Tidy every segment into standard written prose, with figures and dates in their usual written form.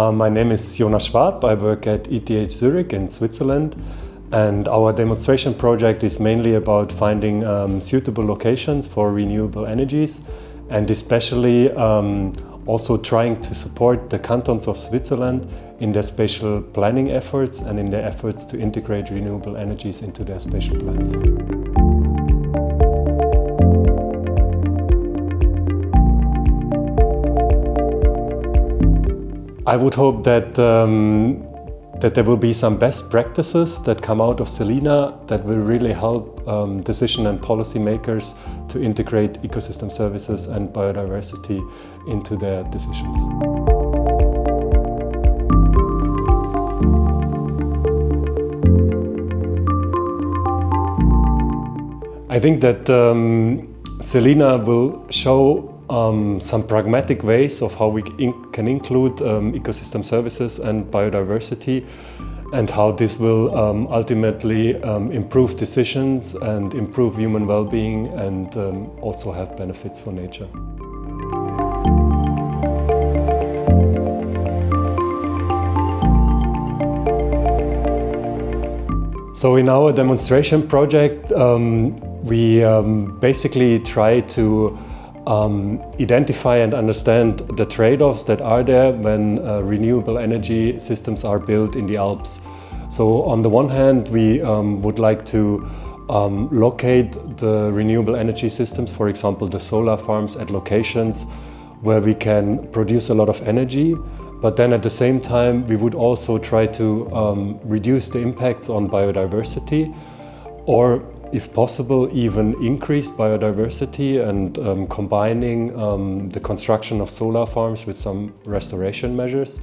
My name is Jonas Schwaab. I work at ETH Zürich in Switzerland, and our demonstration project is mainly about finding suitable locations for renewable energies, and especially also trying to support the cantons of Switzerland in their spatial planning efforts and in their efforts to integrate renewable energies into their spatial plans. I would hope that there will be some best practices that come out of SELINA that will really help decision and policy makers to integrate ecosystem services and biodiversity into their decisions. I think that SELINA will show some pragmatic ways of how we can include ecosystem services and biodiversity, and how this will ultimately improve decisions and improve human well-being and also have benefits for nature. So in our demonstration project, we basically try to identify and understand the trade-offs that are there when renewable energy systems are built in the Alps. So on the one hand, we would like to locate the renewable energy systems, for example the solar farms, at locations where we can produce a lot of energy. But then at the same time, we would also try to reduce the impacts on biodiversity, or if possible, even increase biodiversity, and combining the construction of solar farms with some restoration measures.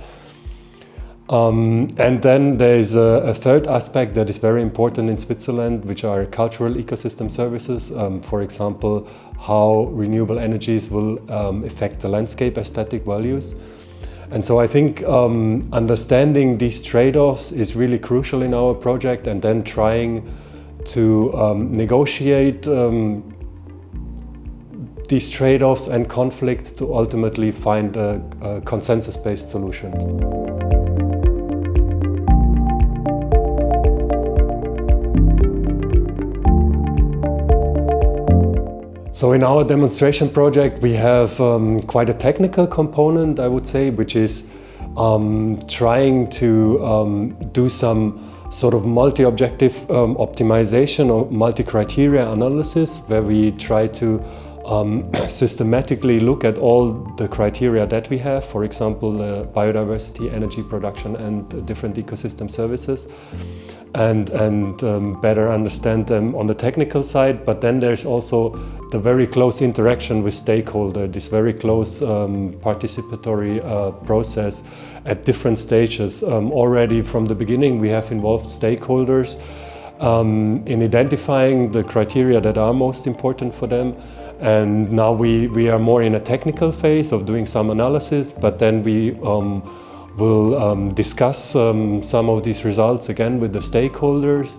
And then there is a third aspect that is very important in Switzerland, which are cultural ecosystem services. For example, how renewable energies will affect the landscape aesthetic values. And so I think understanding these trade-offs is really crucial in our project, and then trying to negotiate these trade-offs and conflicts to ultimately find a consensus-based solution. So in our demonstration project we have quite a technical component, I would say, which is trying to do some sort of multi-objective optimization or multi-criteria analysis, where we try to systematically look at all the criteria that we have, for example, biodiversity, energy production, and different ecosystem services, and better understand them on the technical side. But then there's also the very close interaction with stakeholders, this very close participatory process at different stages. Already from the beginning we have involved stakeholders in identifying the criteria that are most important for them. And now we are more in a technical phase of doing some analysis, but then we will discuss some of these results again with the stakeholders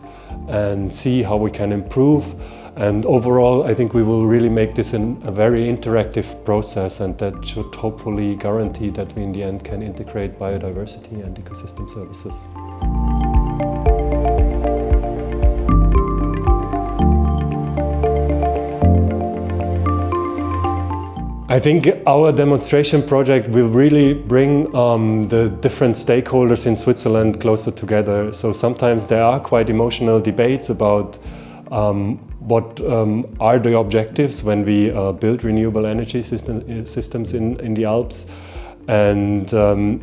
and see how we can improve. And overall, I think we will really make this a very interactive process, and that should hopefully guarantee that we in the end can integrate biodiversity and ecosystem services. I think our demonstration project will really bring the different stakeholders in Switzerland closer together. So sometimes there are quite emotional debates about what are the objectives when we build renewable energy systems in the Alps. And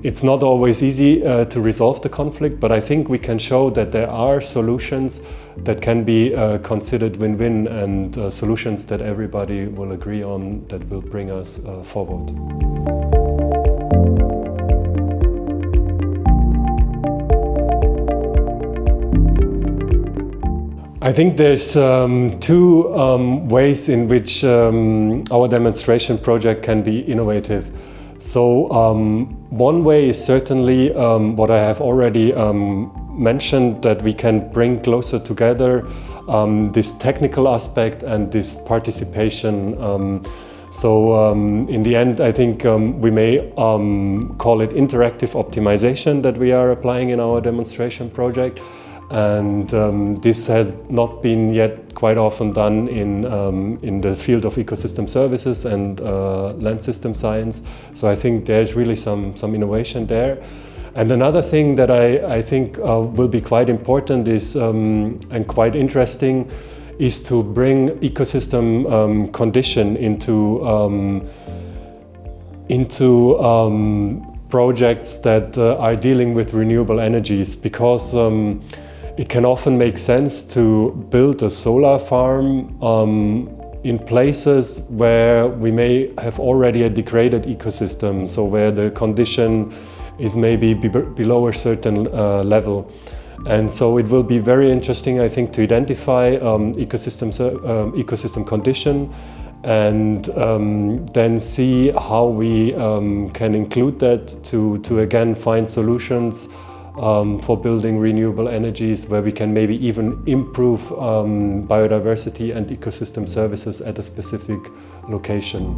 it's not always easy to resolve the conflict, but I think we can show that there are solutions that can be considered win-win, and solutions that everybody will agree on, that will bring us forward. I think there's two ways in which our demonstration project can be innovative. So one way is certainly what I have already mentioned, that we can bring closer together this technical aspect and this participation So in the end, I think we may call it interactive optimization that we are applying in our demonstration project. And this has not been yet quite often done in the field of ecosystem services and land system science. So I think there's really some innovation there. And another thing that I think will be quite important is and quite interesting is to bring ecosystem condition into projects that are dealing with renewable energies, because it can often make sense to build a solar farm in places where we may have already a degraded ecosystem, so where the condition is maybe below a certain level. And so it will be very interesting, I think, to identify ecosystem condition and then see how we can include that to again find solutions for building renewable energies where we can maybe even improve biodiversity and ecosystem services at a specific location.